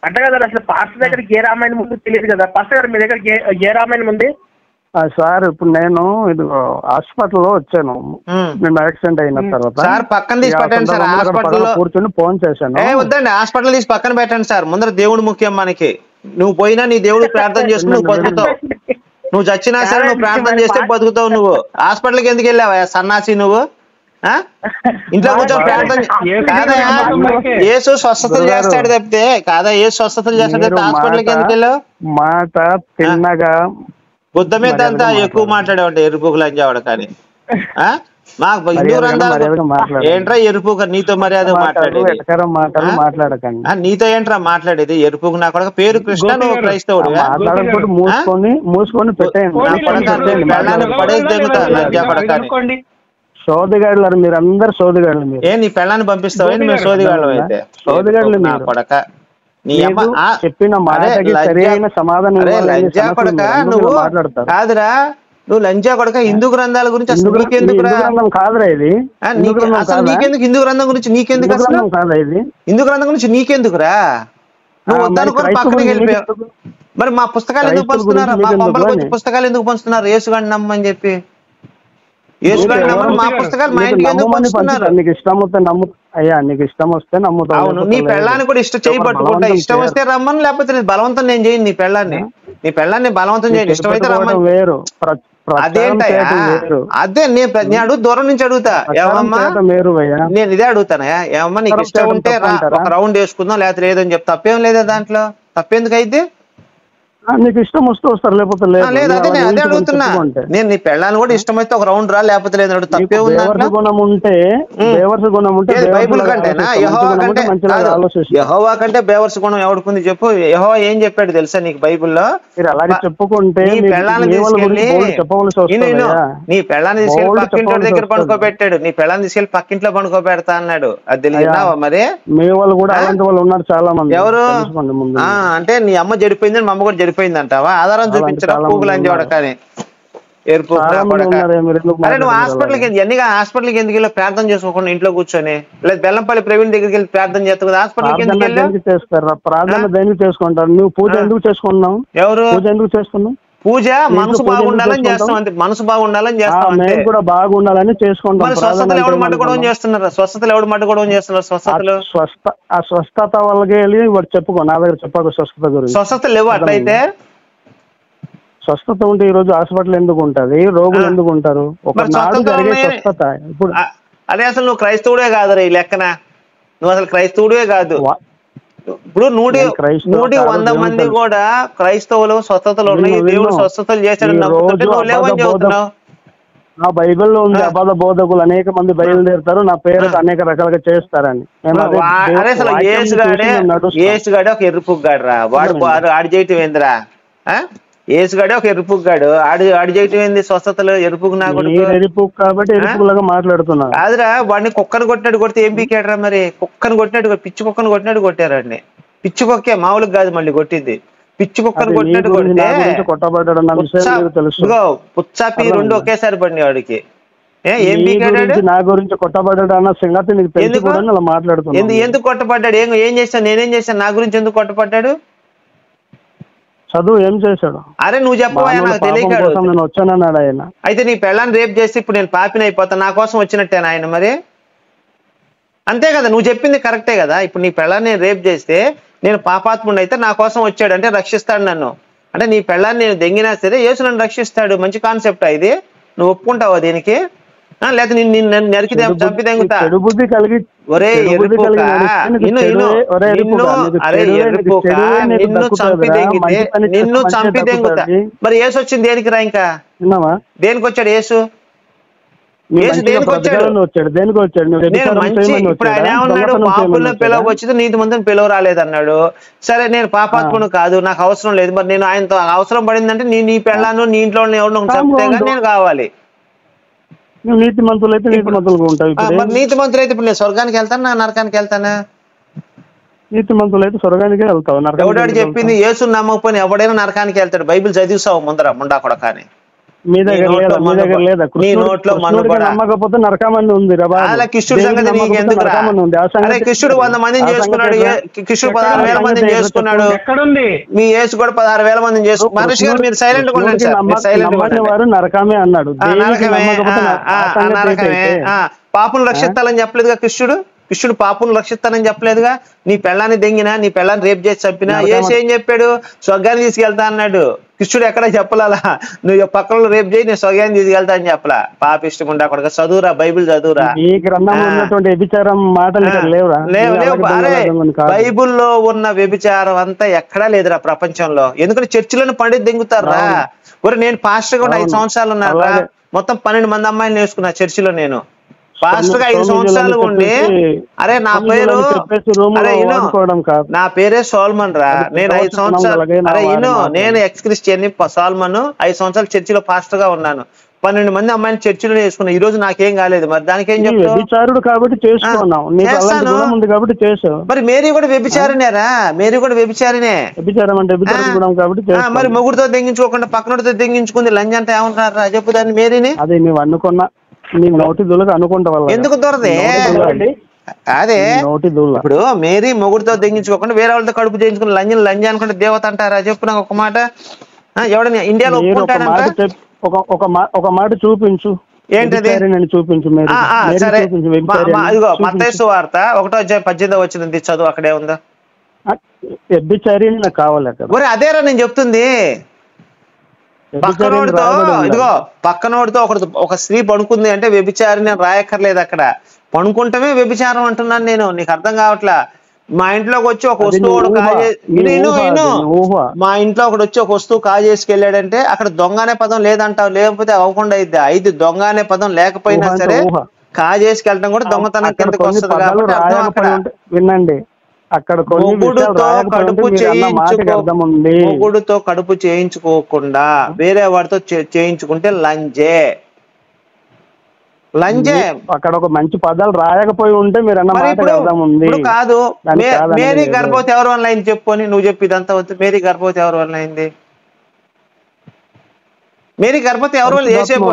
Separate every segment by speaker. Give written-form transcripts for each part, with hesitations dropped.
Speaker 1: అంటే కదా అసలు పాస్టర్ దగ్గరికి ఏ రామాయణం ముందు తెలియదు కదా. పాస్టర్ గారు మీ దగ్గర ఏ రామాయణం ఉంది
Speaker 2: సార్? ఇప్పుడు నేను ఇది హాస్పిటల్లో వచ్చాను, నేను యాక్సిడెంట్ అయిన తర్వాత.
Speaker 3: సార్ పక్కన తీసి పెట్టండి సార్, హాస్పిటల్లో
Speaker 2: కూర్చొని ఫోన్ చేశాను.
Speaker 3: వద్దండి, హాస్పిటల్ తీసి పక్కన పెట్టండి సార్. ముందర దేవుడు ముఖ్యం మనకి. నువ్వు పోయినా నీ దేవుడు ప్రార్థన చేసుకుని నువ్వు బతుకుతావు. నువ్వు చచ్చినా సరే నువ్వు ప్రార్థన చేస్తే బతుకుతావు. నువ్వు హాస్పిటల్కి ఎందుకు వెళ్ళావా సన్నాసి నువ్వు? ఇంట్లో కూర్చొని ప్రార్థన కాదయా, యేసు స్వస్థతలు చేస్తాడు తప్పితే కాదా? యేసు స్వస్థతలు చేస్తాడు తప్పితే హాస్పిటల్కి ఎందుకు వెళ్ళావు?
Speaker 2: మాట తిన్నగా
Speaker 3: బుద్ధ మీద అంతా ఎక్కువ మాట్లాడేవాడు ఎరుపుకు లంజావాడు. కానీ మాకు హిందూ గ్రంథాలు ఏంట్రా ఎరుపుక నీతో మర్యాద మాట్లాడేది? నీతో ఏంట్రా మాట్లాడేది? ఎరుపుకు నా కొడుకు పేరు కృష్ణ, నువ్వు క్రైస్తవుడు.
Speaker 2: మూసుకొని
Speaker 3: పెళ్ళాన్ని పడేసి దిగుతా లంజా కొడకాని.
Speaker 2: సోదిగాడులు మీరు అందరు సోదిగాడులు. మీరు
Speaker 3: ఏ నీ పెళ్ళాన్ని పంపిస్తావు? మేము సోదిగాడు అయితే
Speaker 2: సోదిగాడులు
Speaker 3: నా కొడక. నీ అమ్మ
Speaker 2: చెప్పిన మాటకి సరైన సమాధానం
Speaker 3: లంజా కొడక నువ్వు కాదురా. నువ్వు లంజా కొడక హిందూ గ్రంథాల గురించి అసలు నీకెందుకురా?
Speaker 2: కాదురా ఇది
Speaker 3: అసలు నీకెందుకు హిందూ గ్రంథం గురించి? నీకెందుకు అసలు హిందూ గ్రంథం గురించి నీకెందుకురా? నువ్వు వద్దనుకొని పక్కనకి వెళ్ళిపోయావు. మరి మా పుస్తకాలు ఎందుకు పంచుతున్నారు? మా పంపలకు వచ్చి పుస్తకాలు ఎందుకు పంచుతున్నారు? యేసుగాడిని నమ్మని చెప్పి. యేసుగాడిని నమ్మని మా పుస్తకాలు మా ఇంటికి ఎందుకు పంచుతున్నారు?
Speaker 2: నీకు ఇష్టం వస్తే నమ్ము అయ్యా, నీకు ఇష్టం వస్తే నమ్ముతావు.
Speaker 3: అవును, నీ పెళ్ళాన్ని కూడా ఇష్టం చేయి పట్టుకుంటా. ఇష్టం వస్తే రమ్మని, లేకపోతే బలవంతం నేను చేయను. నీ పెళ్ళాన్ని బలవంతం చేయను. ఇష్టమైతే రమ్మని.
Speaker 2: వేరు
Speaker 3: అదేంటయ్యా? అదే నేను అడుగు దూరం నుంచి అడుగుతా. ఏమమ్మా నేను ఇదే అడుగుతానయా? ఏమమ్మా నీకు ఇష్టం ఉంటే ఒక రౌండ్ వేసుకుందాం, లేకపోతే లేదని చెప్తా. తప్పేం లేదా దాంట్లో? తప్పేందుకు అయితే?
Speaker 2: నీకు ఇష్టం వస్తే వస్తారు, లేకపోతే
Speaker 3: లేదు. అదే నేను అదే అడుగుతున్నా. నేను నీ పెళ్ళాన్ని కూడా ఇష్టమైతే ఒక రౌండ్ రా, లేకపోతే లేదు. తప్పే ఉంది.
Speaker 2: గుణం ఉంటే
Speaker 3: బైబుల్ కంటేనా? యెహోవా కంటే బేవర్స్ గుణం ఎవడుకుంది చెప్పు? యెహోవా ఏం చెప్పాడు తెలుసా నీకు బైబుల్లో?
Speaker 2: అలాగే చెప్పుకుంటే
Speaker 3: నీ పెళ్ళాన్ని తీసుకెళ్ళి నీ పెళ్ళాన్ని తీసుకెళ్ళి పక్కింటి దగ్గర పండుకోబెట్టాడు. నీ పెళ్ళాన్ని తీసుకెళ్ళి పక్కింట్లో పండుకోబెడతా అన్నాడు. అది తెలియదావా మరి?
Speaker 2: మీ వాళ్ళు కూడా అలాంటి వాళ్ళు ఉన్నారు చాలా మంది.
Speaker 3: ఎవరు? అంటే నీ అమ్మ చెడిపోయిందని మా అమ్మ కూడా చెడిపోయింది అంటావా? ఆధారం చూపించరా? పూగులు అంజేవాడు కానీ ఎరుపు. అరే నువ్వు హాస్పిటల్కి హాస్పిటల్కి ఎందుకు వెళ్ళి ప్రార్థన చేసుకోకుండా ఇంట్లో కూర్చొని, లేదా బెల్లంపల్లి ప్రవీణ్ దగ్గరికి వెళ్ళి ప్రార్థన చేస్తావు కదా? హాస్పిటల్కి ఎందుకు వెళ్ళి
Speaker 2: చేస్తారు? ప్రార్థన దేనికి చేసుకుంటారు? నువ్వు పూజ ఎందుకు చేసుకున్నావు?
Speaker 3: ఎవరు
Speaker 2: పూజ ఎందుకు చేసుకున్నావు?
Speaker 3: పూజ మనసు బాగుండాలని చేస్తాం అంతే. మనసు బాగుండాలని చేస్తాం.
Speaker 2: మేము కూడా బాగుండాలని చేసుకుంటాం.
Speaker 3: స్వస్థతలు ఎవడు మట్టుకోవడం చేస్తున్నారు? స్వస్థతలు ఎవడు మట్టుకోవడం చేస్తున్నారు? స్వస్థతలు
Speaker 2: స్వస్థత వాళ్ళకి వెళ్ళి చెప్పుకో, నా దగ్గర చెప్పకు స్వస్థత గురించి.
Speaker 3: స్వస్థతలు లేవు. అట్లయితే
Speaker 2: స్వస్థత ఉంటే ఈ రోజు హాస్పిటల్ ఎందుకు ఉంటది? రోగులు ఎందుకు ఉంటారు? ఒకనాడు జరిగే స్వస్థత. ఇప్పుడు
Speaker 3: అదే అసలు నువ్వు క్రైస్తవుడే కాదురా ఈ లెక్కన. నువ్వు అసలు క్రైస్తవుడే కాదు. ఇప్పుడు 100 మంది కూడా క్రైస్తవులు స్వస్థతలు ఉన్నాయి, దేవుడు స్వస్థతలు చేశాడు నమ్ముతుంటే నువ్వు లేవని చెబుతున్నావు.
Speaker 2: ఆ బైబిల్లో ఉంది అబద్ధ బోధకులు అనేక మంది బయలుదేరుతారు, నా పేరుతో అనేక రకాలుగా చేస్తారని.
Speaker 3: అసలు ఏసుగాడే ఒక ఎర్రుపుగ్గాడు రా. వాడు ఆడి చేయటం ఏందిరా? ఏసుగాడే ఒక ఎరుపుగాడు. ఆడి చేయటం ఏంది? స్వస్థతలు ఎరుపుకు నా
Speaker 2: ఎరుపు కాబట్టి ఎరుపులాగా మాట్లాడుతున్నారు.
Speaker 3: కాదురా, వాడిని కుక్కను కొట్టినట్టు కొడితే ఏం పీకాడరా? మరి కుక్కను కొట్టినట్టు, పిచ్చి కుక్కను కొట్టినట్టు కొట్టారండి. పిచ్చి కుక్కే మామూలుగా కాదు మళ్ళీ కొట్టింది. పిచ్చి కుక్కను కొట్టినట్టు కొడితే పుచ్చాపి రెండు ఒకేసారి పడినాయి వాడికి. ఏం పీకాడు?
Speaker 2: నా గురించి కొట్టబడ్డాడు అన్న సంగతి నీకు తెలుసు మాట్లాడుతున్నాను.
Speaker 3: ఎందుకు కొట్టబడ్డాడు? ఏం చేశాను? నేనేం చేశాను? నా గురించి ఎందుకు కొట్టబడ్డాడు?
Speaker 2: చదువు ఏం చేశాడు?
Speaker 3: అరే నువ్వు చెప్పవా, నాకు తెలియదు.
Speaker 2: నేను వచ్చానన్నాడు ఆయన.
Speaker 3: అయితే నీ పెళ్ళాన్ని రేపు చేస్తే ఇప్పుడు నేను పాపిని అయిపోతాను, నా కోసం వచ్చినట్టేనా ఆయన? మరి అంతే కదా, నువ్వు చెప్పింది కరెక్టే కదా. ఇప్పుడు నీ పెళ్ళాన్ని నేను రేపు చేస్తే నేను పాపాత్ముడు అయితే నా కోసం వచ్చాడు అంటే రక్షిస్తాడు నన్ను. అంటే నీ పెళ్ళాన్ని నేను దెంగినా సరే యేసు నన్ను రక్షిస్తాడు. మంచి కాన్సెప్ట్ ఇది. నువ్వు ఒప్పుకుంటావా దీనికి? లేకపోతే నిన్ను నరికి చంపి దెంగుతా? ఒరే ఎరుపుక, నిన్ను చంపి దెంగుతా. మరి యేసు వచ్చింది దేనికి రా? ఇంకా దేనికి వచ్చాడు యేసు? దేనికి వచ్చాడు? నేను మంచి, ఇప్పుడు ఆయన ఏమన్నాడు? పాపులను పిలవచ్చింది, నీతి మందిని పిలవ రాలేదన్నాడు. సరే నేను పాపాత్ముడు కాదు, నాకు అవసరం లేదు. మరి నేను ఆయనతో అవసరం పడిందంటే నీ పెళ్ళాను నీ ఇంట్లో ఎవరినో చంపితే కానీ నేను కావాలి.
Speaker 2: నీతి మంతులు అయితే నీతి మంతులుగా ఉంటాయి.
Speaker 3: నీతి మంతులు అయితే ఇప్పుడు నేను స్వర్గానికి వెళ్తానా నరకానికి వెళ్తానా?
Speaker 2: నీతి మంతులు అయితే స్వర్గానికి వెళ్తావు.
Speaker 3: ఎవడాడు చెప్పింది? యేసు నమ్మకపోయినా ఎవడైనా నరకానికి వెళ్తాడు. బైబిల్ చదివిస్తావు ముందర ముండా కొడక అని.
Speaker 2: మీ దగ్గర లేదా? మీ దగ్గర లేదా?
Speaker 3: నీ నోట్లో మన్నుబడ.
Speaker 2: నమ్మకపోతే నరకమని ఉంది రా బాబు.
Speaker 3: అలా కృష్ణుడి సంగతి నీకు ఎందుకు? అరే కృష్ణుడు 100 మందిని చేసుకున్నాడు, కృష్ణుడు 16,000 మందిని చేసుకున్నాడు.
Speaker 1: ఎక్కడుంది?
Speaker 3: మీ యేసు కూడా 16,000 మందిని చేసుకున్నాడు. మహర్షి గారు మీరు సైలెంట్ గా ఉండండి సార్, మీరు సైలెంట్ గా ఉండండి.
Speaker 2: వారు నరకమే అన్నాడు.
Speaker 3: నరకమే, నరకమే. పాపను రక్షిస్తాలని చెప్పలేదుగా కృష్ణుడు. కృష్ణుడు పాపను రక్షిస్తానని చెప్పలేదుగా. నీ పెళ్ళాన్ని దెంగినా, నీ పెళ్ళాన్ని రేపు చేసి చంపినా యేసు ఏం చెప్పాడు? స్వర్గాన్ని తీసుకెళ్తా అన్నాడు. కృష్ణుడు ఎక్కడ చెప్పలా, నువ్వు పక్కన రేపు చేయి నేను స్వర్గాన్ని తీసుకెళ్తా అని చెప్పలా. పాపిష్టం ఉండా కొడుకు, చదువురా బైబిల్ చదువురా.
Speaker 2: ఈ గ్రంథంలో ఉన్నటువంటి వ్యభిచారం మాటలు లేవురా?
Speaker 3: లేవు. అరే బైబుల్లో ఉన్న వ్యభిచారం అంతా ఎక్కడా లేదురా ప్రపంచంలో. ఎందుకంటే చర్చిలోని పండిత్ దెంగుతారా. ఒరే నేను పాస్టర్ గా 5 సంవత్సరాలు ఉన్నారా, మొత్తం 12 మంది అమ్మాయిలు నేర్చుకున్నా చర్చిలో. నేను పాస్టర్ గా 5 సంవత్సరాలు ఉండి, అరే నా పేరు, అరే నా పేరే సోల్మన్ రా, నేను 5 సంవత్సరాలు, అరే నేను ఎక్స్ క్రిస్టియన్ సాల్మన్, 5 సంవత్సరాలు చర్చిలో పాస్టర్ గా ఉన్నాను. 12 మంది అమ్మాయిని చర్చిలో చేసుకున్నా. ఈ రోజు నాకేం కాలేదు, మరి దానికి ఏం చెప్తాను?
Speaker 2: కాబట్టి చేసావు.
Speaker 3: మరి మేరీ కూడా వ్యభిచారినేరా? మేరీ కూడా వ్యభిచారినే. మరి మొగుడితో దెంగించుకోకుండా పక్కనతో దెంగించుకుంది లంజ్ అంటే ఏమంటారా చెప్పు దాన్ని? మేరీని
Speaker 2: అదే నువ్వు అనుకున్నా, నీ నోటి దూలకు అనుకుంటా
Speaker 3: ఎందుకు దొరదే? అదే ఇప్పుడు మేరీ మొగుడితో దెంగించుకోకుండా వేరే వాళ్ళతో కడుపు చేయించుకుని లంజ అనుకుంటే దేవత అంటారా చెప్పు నాకు ఒక మాట. ఎవడన్నా ఇండియాలో ఒప్పుకుంటాడంట?
Speaker 2: ఒక మాట చూపించు.
Speaker 3: ఏంటది?
Speaker 2: చూపించు.
Speaker 3: సరే ఇదిగో మత్తయి సువార్త 1:18 చదువు, అక్కడే ఉందా?
Speaker 2: వ్యభిచారి నాకు కావాలి.
Speaker 3: ఒరే అదేరా నేను చెప్తుంది. పక్కనోడితో ఇదిగో పక్కనోడితో ఒక స్త్రీ పడుకుంది అంటే వ్యభిచారిని రాయక్కర్లేదు. అక్కడ పడుకుంటమే వ్యభిచారం అంటున్నాను నేను. నీకు అర్థం కావట్లా. మా ఇంట్లోకి వచ్చి ఒక వస్తువు మా ఇంట్లో ఒకటి వచ్చి ఒక వస్తువు కాజేసుకెళ్ళాడంటే అక్కడ దొంగ అనే పదం లేదంటావు, లేకపోతే అవ్వకుండా అయితే దొంగ అనే పదం లేకపోయినా సరే కాజేసుకెళ్ళడం కూడా దొంగతనం కిందకి వస్తుంది. కాబట్టి
Speaker 2: వినండి, అక్కడ
Speaker 3: మొగుడుతో కడుపు చేయించుకోకుండా వేరే వాడితో చేయించుకుంటే లంజే.
Speaker 2: అక్కడ ఒక మంచి పదాలు రాయకపోయి ఉంటే మీరు అన్న మాట అర్థం ఉంది.
Speaker 3: కాదు మేరీ గర్భవతి ఎవరి వల్ల అయింది చెప్పుకొని నువ్వు చెప్పి ఇదంతా వద్దు. మేరీ గర్భవతి ఎవరి వల్ల అయింది? మేరీ గర్భవతి ఎవరి వల్ల? యేసేపు.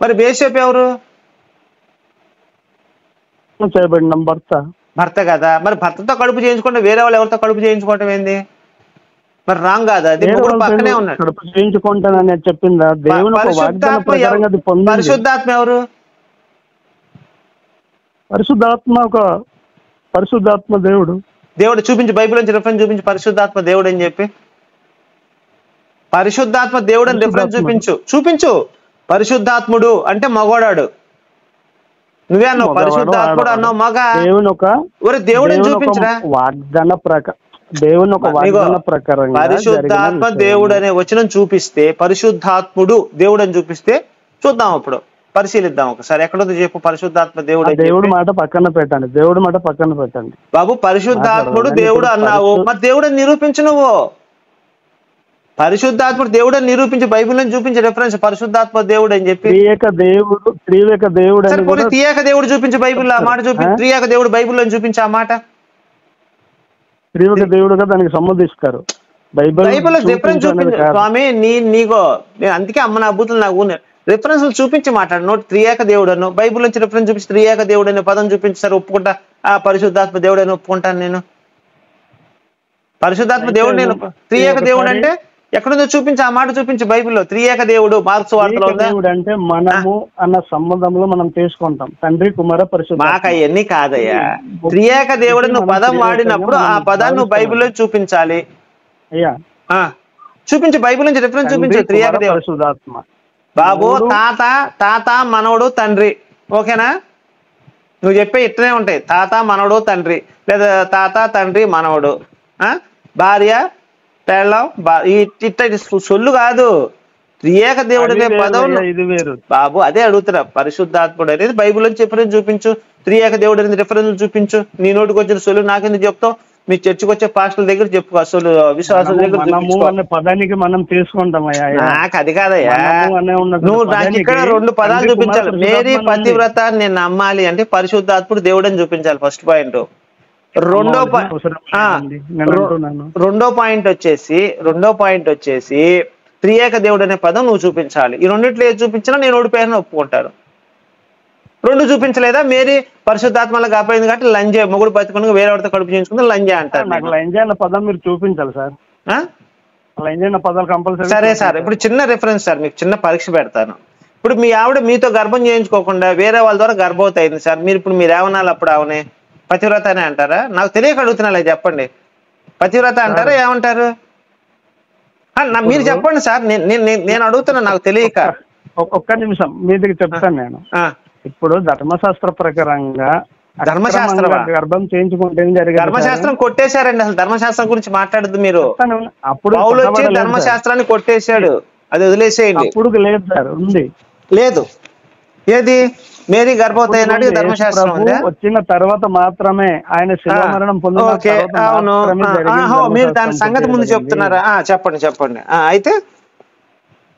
Speaker 3: మరి యేసేపు ఎవరు?
Speaker 2: చేయబడిన
Speaker 3: భర్త కదా. మరి భర్తతో కడుపు చేయించుకుంటే వేరే వాళ్ళు ఎవరితో కడుపు చేయించుకోవటం ఏంది? మరి రాంగ్ కాదా? అది మొగుడు పక్కనే ఉన్నాడు.
Speaker 2: కడుపు చేయించుకుంటానని చెప్పిందా?
Speaker 3: పరిశుద్ధాత్మ ఎవరు?
Speaker 2: పరిశుద్ధాత్మ దేవుడు.
Speaker 3: దేవుడు చూపించి, బైబిల్ నుంచి రిఫరెన్స్ చూపించి పరిశుద్ధాత్మ దేవుడు అని చెప్పి. పరిశుద్ధాత్మ దేవుడు అని రిఫరెన్స్ చూపించు. పరిశుద్ధాత్ముడు అంటే మగోడాడు. నువ్వే అన్నావు పరిశుద్ధాత్ముడు అన్నావు మగ. దేవుడు చూపించరా?
Speaker 2: వాగ్దాన ప్రకారం దేవుని ఒక వాగ్దాన ప్రకారం
Speaker 3: పరిశుద్ధాత్మ దేవుడు అనే వచనం చూపిస్తే, పరిశుద్ధాత్ముడు దేవుడు అని చూపిస్తే చూద్దాం. అప్పుడు పరిశీలిద్దాం ఒకసారి. ఎక్కడుంది చెప్పు పరిశుద్ధాత్మ దేవుడు?
Speaker 2: దేవుడు మాట పక్కన పెట్టండి. దేవుడు మాట పక్కన పెట్టండి
Speaker 3: బాబు. పరిశుద్ధాత్ముడు దేవుడు అన్నావు, మరి దేవుడు అని నిరూపించు. నువ్వు పరిశుద్ధాత్ముడు దేవుడు అని నిరూపించి బైబిల్ నుంచి చూపించే రిఫరెన్స్ పరిశుద్ధాత్మ దేవుడు అని చెప్పి.
Speaker 2: త్రియేక దేవుడు
Speaker 3: త్రియేక దేవుడు చూపించి బైబిల్లో ఆ మాట చూపించి. త్రియేక దేవుడు బైబిల్లో చూపించి ఆ మాట.
Speaker 2: త్రియేక దేవుడుగా దానికి సంబంధిస్తారు.
Speaker 3: బైబిల్లో రిఫరెన్స్ చూపించు స్వామి. నీకో నేను అందుకే అమ్మ నా బూతులు నాకు రిఫరెన్స్ చూపించి మాట్లాడు. నోటి త్రియేక దేవుడు అను, బైబిల్ నుంచి రిఫరెన్స్ చూపించి త్రియేక దేవుడు అనే పదం చూపించారు, ఒప్పుకుంటా. ఆ పరిశుద్ధాత్మ దేవుడు అని ఒప్పుకుంటాను నేను. పరిశుద్ధాత్మ దేవుడు నేను త్రియేక దేవుడు అంటే ఎక్కడుందో చూపించి ఆ మాట చూపించి బైబిల్లో. త్రియేక దేవుడు మార్క్స్ వార్తలో
Speaker 2: దేవుడు అంటే మనము అన్న సంబంధంలో మనం తీసుకుంటాం తండ్రి కుమార పరిశుద్ధ.
Speaker 3: మాకు అవన్నీ కాదయ్యా. త్రియేక దేవుడు నువ్వు పదం వాడినప్పుడు ఆ పదాన్ని నువ్వు బైబిల్లో చూపించాలి.
Speaker 2: అయ్యా
Speaker 3: చూపించి, బైబిల్ నుంచి రిఫరెన్స్ చూపించు. త్రియేక దేవుడు
Speaker 2: పరిశుద్ధాత్మ బాబు.
Speaker 3: తాత మనవడు తండ్రి. ఓకేనా? నువ్వు చెప్పే ఇట్లనే ఉంటాయి. తాత మనవడు తండ్రి, లేదా తాత తండ్రి మనవడు, భార్య పెళ్ళం. ఇట్ట సొల్లు కాదు. త్రియేక దేవుడు అనే పదం బాబు అదే అడుగుతున్నా. పరిశుద్ధాత్ముడు అనేది బైబిల్ నుంచి రిఫరెన్స్ చూపించు. త్రియేక దేవుడు అనేది రిఫరెన్స్ చూపించు. నీ నోటికి వచ్చిన సొల్లు నాకెందుకు చెప్తావు? మీ చర్చికి వచ్చే పాస్టర్ల దగ్గర చెప్పుకో. అసలు విశ్వాసం దగ్గర
Speaker 2: పదానికి మనం తీసుకుంటాం.
Speaker 3: నాకు అది కాదయ్యా. నువ్వు నాకు ఇక్కడ 2 పదాలు చూపించాలి. మేరీ పతివ్రత నేను నమ్మాలి అంటే పరిశుద్ధాత్ముడు దేవుడు అని చూపించాలి ఫస్ట్ పాయింట్. రెండో పాయింట్ వచ్చేసి త్రియేక దేవుడు అనే పదం నువ్వు చూపించాలి. ఈ రెండిట్లో ఏది చూపించినా నేను ఓడిపోయానని ఒప్పుకుంటారు. రెండు చూపించలేదా? మేరీ పరిశుద్ధాత్మలో కాపాడింది కాబట్టి లంజే, మొగుడు బతుకుని వేరేవాడితో కడుపు చేయించుకుంటే లంజే అంటారు.
Speaker 2: నాకు లంజే అన్న పదం మీరు చూపించాలి సార్. లంజే అన్న పదాలు కంపల్సరీ.
Speaker 3: సరే సార్, ఇప్పుడు చిన్న రిఫరెన్స్ సార్, మీకు చిన్న పరీక్ష పెడతాను. ఇప్పుడు మీ ఆవిడ మీతో గర్భం చేయించుకోకుండా వేరే వాళ్ళ ద్వారా గర్భవతి అయింది సార్, ఇప్పుడు మీరు ఏమనాలి అప్పుడు? ఆవునే పతివ్రత అనే అంటారా? నాకు తెలియక అడుగుతున్నా, చెప్పండి. పతివ్రత అంటారా ఏమంటారు? మీరు చెప్పండి సార్, నేను అడుగుతున్నా, నాకు తెలియక.
Speaker 2: ఒక్క నిమిషం మీ దగ్గర చెప్తాను నేను. ఇప్పుడు ధర్మశాస్త్ర ప్రకారంగా
Speaker 3: ధర్మశాస్త్రం
Speaker 2: గర్భం చేయించుకుంటే
Speaker 3: ధర్మశాస్త్రం కొట్టేశారండి. అసలు ధర్మశాస్త్రం గురించి మాట్లాడద్దు మీరు.
Speaker 2: అప్పుడు
Speaker 3: పౌలు వచ్చి ధర్మశాస్త్రాన్ని కొట్టేశాడు, అది వదిలేసేయండి.
Speaker 2: అప్పుడు లేదు సార్, ఉంది.
Speaker 3: లేదు, ఏది? మేరీ గర్భవతి అయినాడు ధర్మశాస్త్రం ఉందా?
Speaker 2: వచ్చిన తర్వాత మాత్రమే ఆయన శిలువ మరణం పొందిన.
Speaker 3: అవును, మీరు దాని సంగతి ముందు చెప్తున్నారా? చెప్పండి.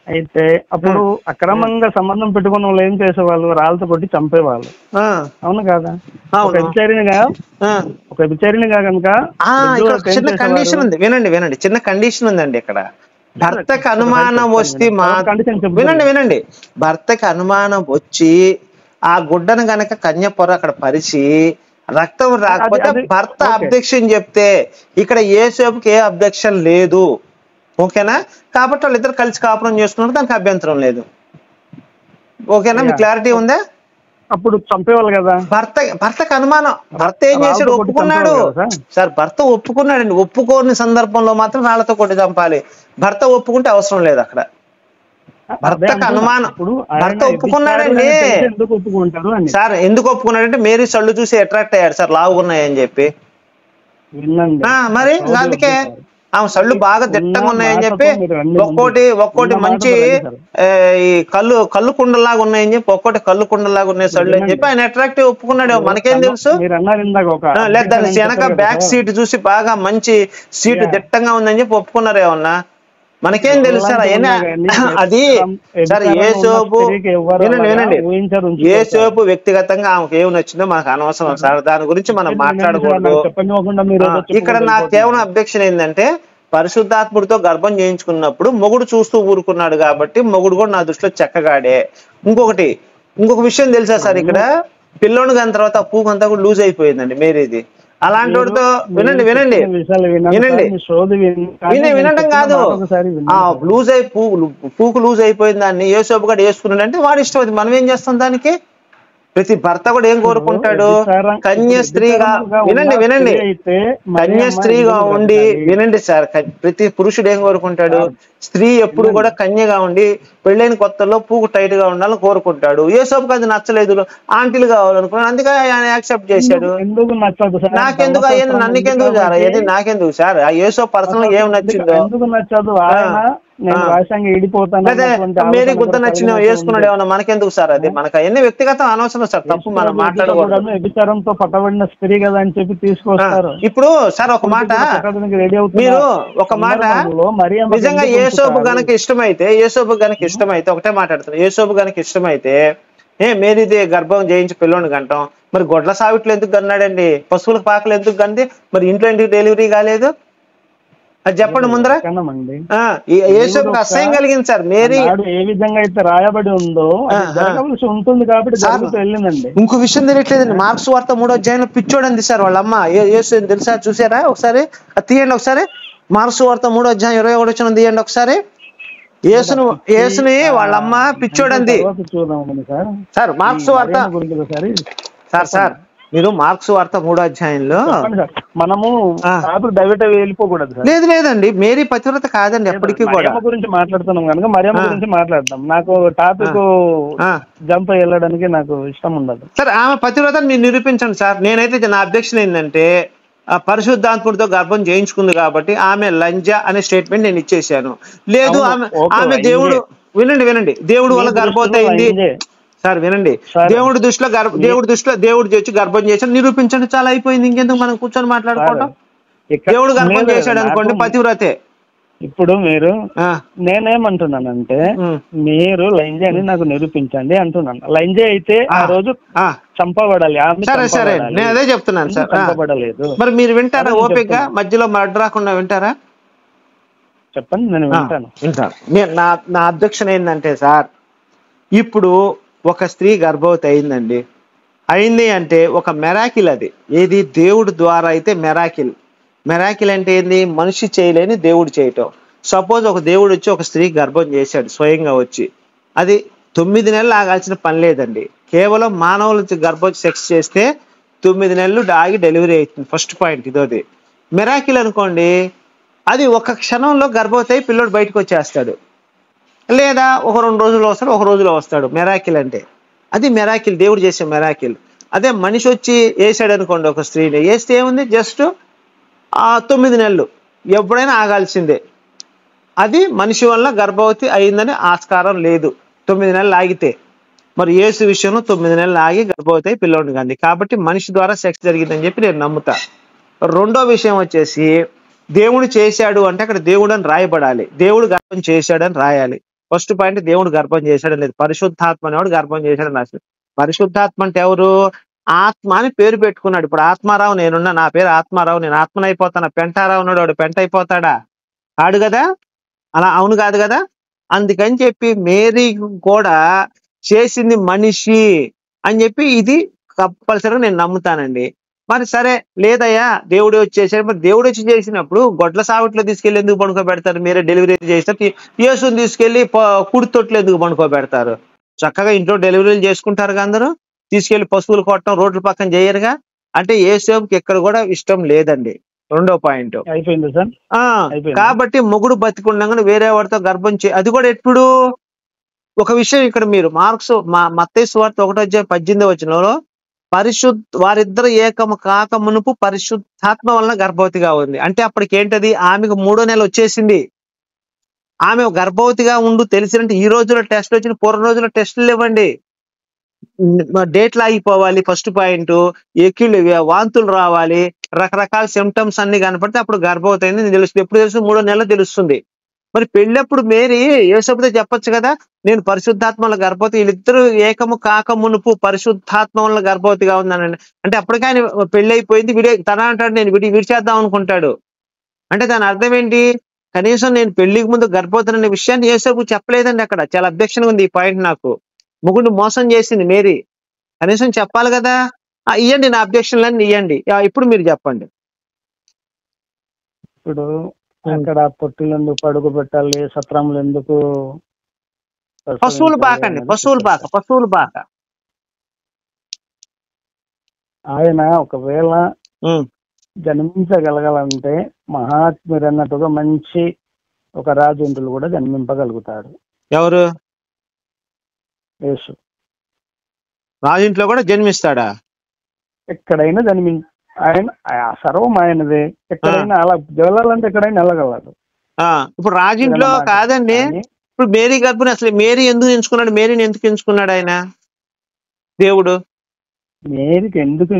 Speaker 2: అయితే అప్పుడు అక్రమంగా సంబంధం పెట్టుకున్న వాళ్ళు ఏం చేసేవాళ్ళు? రాళ్ళతో కొట్టి చంపేవాళ్ళు, అవును కదా? ఒక వ్యభిచారినిగా కనుక
Speaker 3: చిన్న కండిషన్ ఉంది, వినండి. చిన్న కండిషన్ ఉందండి ఇక్కడ. భర్తకు అనుమానం వస్తే వినండి, భర్తకి అనుమానం వచ్చి ఆ గుడ్డను గనక కన్యపొర అక్కడ పరిచి రక్తం రాకపోతే భర్త అబ్జెక్షన్ చెప్తే, ఇక్కడ యేసేపుకి ఏ అబ్జెక్షన్ లేదు, ఓకేనా? కాబట్టి వాళ్ళిద్దరు కలిసి కాపురం చేసుకున్నారు, దానికి అభ్యంతరం లేదు, ఓకేనా? మీకు క్లారిటీ ఉందా?
Speaker 2: అప్పుడు చంపేవాళ్ళు కదా.
Speaker 3: భర్తకు అనుమానం, భర్త ఏం చేశాడు? ఒప్పుకున్నాడు సార్, భర్త ఒప్పుకున్నాడండి. ఒప్పుకోని సందర్భంలో మాత్రం రాళ్లతో కొట్టి చంపాలి. భర్త ఒప్పుకుంటే అవసరం లేదు అక్కడ. భర్తకు అనుమానం, భర్త ఒప్పుకున్నాడండి సార్. ఎందుకు ఒప్పుకున్నాడంటే మేరీ సళ్ళు చూసి అట్రాక్ట్ అయ్యాడు సార్, లావుగున్నాయని చెప్పి. మరి అందుకే ఆమె సళ్ళు బాగా దిట్టంగా ఉన్నాయని చెప్పి ఒక్కోటి మంచి ఈ కళ్ళు కుండలాగా ఉన్నాయని చెప్పి, ఒక్కోటి కళ్ళు కుండలాగా ఉన్నాయి సళ్ళు అని చెప్పి ఆయన అట్రాక్టివ్ ఒప్పుకున్నాడు. మనకేం తెలుసు? లేదా దాని వెనక బ్యాక్ సీట్ చూసి బాగా మంచి సీట్ దిట్టంగా ఉందని చెప్పి ఒప్పుకున్నారు. ఏమన్నా మనకేం తెలుసు సార్? అది సార్ యేసోపు, వినండి, యేసోపు వ్యక్తిగతంగా ఆమెకు ఏమి నచ్చిందో మనకు అనవసరం సార్, దాని గురించి మనం మాట్లాడకూడదు ఇక్కడ. నాకు కేవలం అబ్జెక్షన్ ఏంటంటే, పరిశుద్ధాత్ముడితో గర్భం చేయించుకున్నప్పుడు మొగుడు చూస్తూ ఊరుకున్నాడు కాబట్టి మొగుడు కూడా నా దృష్టిలో చెక్కగాడే. ఇంకొక విషయం తెలుసా సార్? ఇక్కడ పిల్లోని దాని తర్వాత పూకు అంతా కూడా లూజ్ అయిపోయిందండి మేరీది. అలాంటి వాడితో వినండి వినడం కాదు, పూకు లూజ్ అయిపోయింది దాన్ని యేసోపు కూడా వేసుకున్నాడు అంటే వాడి ఇష్టం, అది మనం ఏం చేస్తాం దానికి? ప్రతి భర్త కూడా ఏం కోరుకుంటాడు? కన్య స్త్రీగా వినండి కన్య స్త్రీగా ఉండి వినండి సార్, ప్రతి పురుషుడు ఏం కోరుకుంటాడు? స్త్రీ ఎప్పుడు కూడా కన్యగా ఉండి పెళ్ళైన కొత్తలో పూకు టైట్ గా ఉండాలని కోరుకుంటాడు. యేసోపుకి అది నచ్చలేదు, ఆంటీలు కావాలనుకున్నాడు, అందుకే ఆయన యాక్సెప్ట్ చేశాడు. నాకెందుకు అయ్యింది? నన్నుకెందుకు సార్ అయ్యేది? నాకెందుకు సార్? ఆ యేసోపు పర్సనల్ ఏం నచ్చిందో? మేరీ గుద్ద నచ్చిన వేసుకున్నాడు ఏమన్నా, మనకెందుకు సార్? అది మనకు అవన్నీ వ్యక్తిగతం, అనవసరం సార్, తప్పు మనం మాట్లాడకూడదు.
Speaker 2: వ్యభిచారంతో పట్టబడిన స్త్రీ కదా అని చెప్పి తీసుకొస్తారు.
Speaker 3: ఇప్పుడు సార్ ఒక మాట, మీరు ఒక మాట, నిజంగా యేసోపు గనక ఇష్టమైతే ఒకటే మాట్లాడుతున్నారు. యేసోపు గనక ఇష్టమైతే మేరీది గర్భం చేయించి పిల్లోని గంటాం, మరి గొడ్ల సావిట్లు ఎందుకు గన్నాడండి? పశువుల పాకలు ఎందుకు గంది? మరి ఇంట్లో ఎందుకు డెలివరీ కాలేదు? అది చెప్పండి ముందర. యేసోపుకి అసహ్యం కలిగింది సార్. మేరీ
Speaker 2: ఏ విధంగా అయితే రాయబడి ఉందో ఉంటుంది కాబట్టి వెళ్ళిందండి.
Speaker 3: ఇంకో విషయం తెలియట్లేదండి, మార్క్స్ వార్త 3వ అధ్యాయంలో పిచ్చోడంది సార్ వాళ్ళ అమ్మ. యేసు తెలుసా? చూసారా? ఒకసారి అది తీయండి, ఒకసారి మార్క్స్ వార్త 3వ అధ్యాయం 21 వచనం తీయండి ఒకసారి. యేసుని వాళ్ళ అమ్మ పిచ్చోడంది సార్. మార్క్స్ వార్త సార్ మీరు మార్క్స్ వార్త 3వ అధ్యాయంలో
Speaker 2: మనము వెళ్ళిపోకూడదు.
Speaker 3: లేదండి, మేరీ పతివ్రత కాదండి ఎప్పటికీ కూడా.
Speaker 2: గురించి మాట్లాడుతున్నాం కనుక మరియమ్మ గురించి మాట్లాడతాం. నాకు టాపిక్ జంప్ వెళ్ళడానికి నాకు ఇష్టం ఉండదు
Speaker 3: సార్. ఆమె పతివ్రత మీరు నిరూపించండి సార్. నేనైతే నా అబ్జెక్షన్ ఏంటంటే, పరిశుద్ధాత్ముడితో గర్భం చేయించుకుంది కాబట్టి ఆమె లంజ అనే స్టేట్మెంట్ నేను ఇచ్చేసాను. లేదు ఆమె దేవుడు, వినండి దేవుడు వల్ల గర్భవతి అయింది సార్. వినండి, దేవుడి దృష్టిలో దేవుడు చేసి గర్భం చేసి నిరూపించండి, చాలా అయిపోయింది. ఇంకెందుకు మనం కూర్చొని మాట్లాడుకోవడం? దేవుడు గర్భం చేశాడు అనుకోండి, పతివ్రతే.
Speaker 2: ఇప్పుడు మీరు నేనేమంటున్నానంటే, మీరు లైంజే అని నాకు నిరూపించండి అంటున్నాను. లైంజే అయితే ఆ రోజు చంపబడాలి.
Speaker 3: సరే నేను అదే చెప్తున్నాను సార్. చంపబడలేదు. మరి మీరు వింటారా? ఓపిక మధ్యలో మడ్డు రాకుండా వింటారా?
Speaker 2: చెప్పండి, నేను వింటాను.
Speaker 3: నా అబ్జెక్షన్ ఏంటంటే సార్, ఇప్పుడు ఒక స్త్రీ గర్భవతి అయిందండి, అయింది అంటే ఒక మెరాకిల్, అది ఏది దేవుడి ద్వారా అయితే మెరాకిల్. మెరాకిల్ అంటే ఏంది? మనిషి చేయలేని దేవుడు చేయటం. సపోజ్ ఒక దేవుడు వచ్చి ఒక స్త్రీ గర్భం చేశాడు స్వయంగా వచ్చి, అది 9 నెలలు ఆగాల్సిన పని లేదండి. కేవలం మానవుల గర్భం సెక్స్ చేస్తే 9 నెలలు ఆగి డెలివరీ అవుతుంది. First point ఇదోది. మెరాకిల్ అనుకోండి, అది ఒక క్షణంలో గర్భవతి అయి పిల్లోడు బయటకు వచ్చేస్తాడు, లేదా ఒక 2 రోజుల్లో వస్తాడు, ఒక రోజులో వస్తాడు. మెరాకిల్ అంటే అది మెరాకిల్, దేవుడు చేసే మెరాకిల్. అదే మనిషి వచ్చి వేసాడు అనుకోండి, ఒక స్త్రీని వేస్తే ఏముంది, జస్ట్ 9 నెలలు ఎప్పుడైనా ఆగాల్సిందే. అది మనిషి వల్ల గర్భవతి అయిందని ఆస్కారం లేదు 9 నెలలు ఆగితే. మరి యేసు విషయంలో 9 నెలలు ఆగి గర్భవతి అయి పిల్లోడిని కంది, కాబట్టి మనిషి ద్వారా సెక్స్ జరిగిందని చెప్పి నేను నమ్ముతా. రెండో విషయం వచ్చేసి, దేవుడు చేశాడు అంటే అక్కడ దేవుడు అని రాయబడాలి, దేవుడు గర్భం చేశాడని రాయాలి. ఫస్ట్ పాయింట్, దేవుడు గర్భం చేశాడని లేదు, పరిశుద్ధాత్మ అనేవాడు గర్భం చేశాడని రాశాడు. పరిశుద్ధాత్మ అంటే ఎవరు? ఆత్మ అని పేరు పెట్టుకున్నాడు. ఇప్పుడు ఆత్మారావు నేనున్నా, నా పేరు ఆత్మారావు, నేను ఆత్మనైపోతాను. పెంటారావు ఉన్నాడు, వాడు పెంట అయిపోతాడా? కాడు కదా, అలా అవును కాదు కదా. అందుకని చెప్పి మేరీ కూడా చేసింది మనిషి అని చెప్పి ఇది కంపల్సరీగా నేను నమ్ముతానండి. మరి సరే లేదయ్యా దేవుడు వచ్చేసాడు, మరి దేవుడు వచ్చి చేసినప్పుడు గొడ్ల సావిట్లో తీసుకెళ్ళి ఎందుకు పడుకోబెడతారు? మీరే డెలివరీ చేస్తారు, యేసుని తీసుకెళ్లి కుడి తొట్లు ఎందుకు పడుకోబెడతారు? చక్కగా ఇంట్లో డెలివరీలు చేసుకుంటారుగా అందరూ, తీసుకెళ్లి పశువులు కొట్టడం రోడ్ల పక్కన చేయరుగా. అంటే యేసుకి ఎక్కడ కూడా ఇష్టం లేదండి. రెండో పాయింట్
Speaker 2: అయిపోయింది సార్.
Speaker 3: కాబట్టి మొగుడు బతికుండగానే వేరే వాడితో గర్భం అది కూడా ఎప్పుడు? ఒక విషయం ఇక్కడ మీరు మత్తయి సువార్త 1:18 వారిద్దరు ఏకము కాక మునుపు పరిశుద్ధాత్మ వలన గర్భవతిగా ఉంది. అంటే అప్పటికి ఏంటది? ఆమెకు 3వ నెల వచ్చేసింది. ఆమె గర్భవతిగా ఉండు తెలిసినట్టు ఈ రోజులో టెస్ట్ వచ్చిన, పూర్వ రోజుల్లో టెస్టులు ఇవ్వండి, డేట్లు ఆగిపోవాలి. ఫస్ట్ పాయింట్, వాంతులు రావాలి, రకరకాల సిమ్టమ్స్ అన్ని కనపడితే అప్పుడు గర్భవతి అయింది తెలుస్తుంది. ఎప్పుడు తెలుస్తుంది? 3వ నెల తెలుస్తుంది. మరి పెళ్ళప్పుడు మేరీ యేసప్పుతో చెప్పొచ్చు కదా, నేను పరిశుద్ధాత్మల గర్భవతి, వీళ్ళిద్దరూ ఏకము కాక మునుపు పరిశుద్ధాత్మ వల్ల గర్భవతిగా ఉందనండి. అంటే అప్పటికే ఆయన పెళ్లి అయిపోయింది, తన అంటాడు నేను విడిచేద్దాం అనుకుంటాడు. అంటే దాని అర్థం ఏంటి? కనీసం నేను పెళ్లికి ముందు గర్భవతి అనే విషయాన్ని యేసప్పు చెప్పలేదండి. అక్కడ చాలా అబ్జెక్షన్ ఉంది ఈ పాయింట్ నాకు. మొగుడిని మోసం చేసింది మేరీ, కనీసం చెప్పాలి కదా. ఇవ్వండి నా అబ్జెక్షన్లన్నీ ఇవ్వండి. ఇప్పుడు మీరు చెప్పండి.
Speaker 2: ఇప్పుడు అక్కడ పొట్టులు ఎందుకు పడుగు పెట్టాలి, సత్రములు ఎందుకు?
Speaker 3: పశువులు పాకండి, పశువులు పాక.
Speaker 2: ఆయన ఒకవేళ జన్మించగలగాలంటే మహాత్ముడు అన్నట్టుగా మంచి ఒక రాజేంద్రులు కూడా జన్మింపగలుగుతాడు.
Speaker 3: ఎవరు?
Speaker 2: యేసు
Speaker 3: రాజుంట్లో కూడా జన్మిస్తాడా?
Speaker 2: ఎక్కడైనా ఆయన సర్వం ఆయనదే. ఎక్కడైనా అలా వెళ్ళాలంటే ఎక్కడైనా వెళ్ళగలడు.
Speaker 3: ఇప్పుడు రాజుంట్లో కాదండి, ఇప్పుడు మేరీ గర్భుని అసలు మేరీ ఎందుకు ఎంచుకున్నాడు? మేరీని ఎందుకు ఎంచుకున్నాడు ఆయన దేవుడు?
Speaker 2: మేరీకి ఎందుకు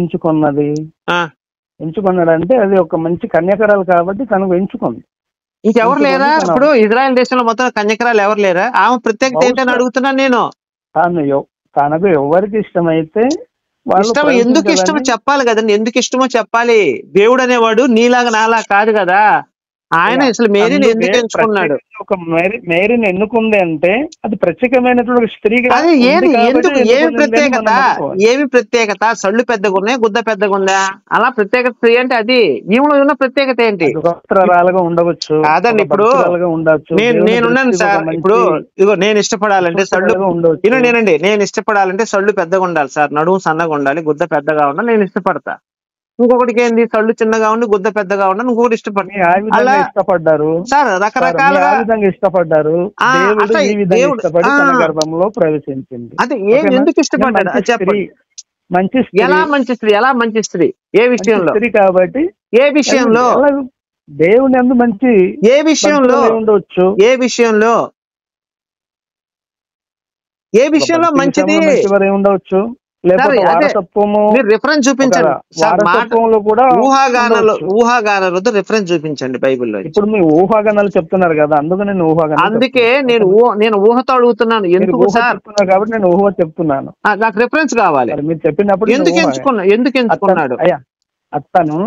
Speaker 2: ఎంచుకున్నాడంటే అది ఒక మంచి కన్యకరాలు కాబట్టి తనకు ఎంచుకుంది.
Speaker 3: ఇంకెవరు లేరా? ఇప్పుడు ఇజ్రాయెల్ దేశంలో మొత్తం కన్యకరాలు ఎవరు లేరా? ఆమె ప్రత్యేకత ఏంటని అడుగుతున్నాను నేను.
Speaker 2: తనకు ఎవరికి ఇష్టమైతే
Speaker 3: ఇష్టం, ఎందుకు ఇష్టమో చెప్పాలి కదండి, ఎందుకు ఇష్టమో చెప్పాలి. దేవుడు అనేవాడు నీలాగా నాలా కాదు కదా. ఆయన అసలు మేరీని ఎందుకు ఎంచుకున్నాడు?
Speaker 2: ఒక మేరీని ఎన్నుకుంది అంటే అది ప్రత్యేకమైనటువంటి స్త్రీ.
Speaker 3: ఏమి ప్రత్యేకత? సళ్ళు పెద్దగా ఉన్నాయి, గుద్ద పెద్దగా ఉందా? అలా ప్రత్యేకత స్త్రీ అంటే అది ఈమెలో ఉన్న ప్రత్యేకత ఏంటి?
Speaker 2: వస్త్రాలుగా ఉండవచ్చు
Speaker 3: కాదండి. ఇప్పుడు నేనున్నాను సార్, ఇప్పుడు ఇదిగో నేను ఇష్టపడాలంటే నేను ఇష్టపడాలంటే సళ్ళు పెద్దగా ఉండాలి సార్, నడుము సన్నగా ఉండాలి, గుద్ద పెద్దగా ఉండాలి, నేను ఇష్టపడతా. ఇంకొకటికి ఏంది? సళ్ళు చిన్నగా ఉండి గుద్ద పెద్దగా ఉండాలి, ఇంకొకటి
Speaker 2: ఇష్టపడ్డారు
Speaker 3: సార్, రకరకాలుగా
Speaker 2: ఇష్టపడ్డారు. గర్భంలో ప్రవేశించింది.
Speaker 3: అది ఎందుకు ఇష్టపడ్డాడు చెప్పండి.
Speaker 2: మంచి
Speaker 3: ఎలా మంచి స్త్రీ? ఏ విషయంలో?
Speaker 2: కాబట్టి
Speaker 3: ఏ విషయంలో?
Speaker 2: దేవుని అందు మంచి
Speaker 3: ఏ విషయంలో ఉండొచ్చు? ఏ విషయంలో మంచిది ఉండవచ్చు? రిఫరెన్స్ చూపించండి. ఊహాగానాలతో రిఫరెన్స్ చూపించండి బైబిల్లో.
Speaker 2: ఇప్పుడు మీ ఊహాగానాలు చెప్తున్నారు కదా,
Speaker 3: అందుకే నేను ఊహతో అడుగుతున్నాను. ఎందుకు సార్?
Speaker 2: కాబట్టి నేను ఊహ చెప్తున్నాను,
Speaker 3: నాకు రిఫరెన్స్ కావాలి.
Speaker 2: మీరు చెప్పినప్పుడు
Speaker 3: ఎందుకు ఎంచుకున్నాడు?
Speaker 2: అతను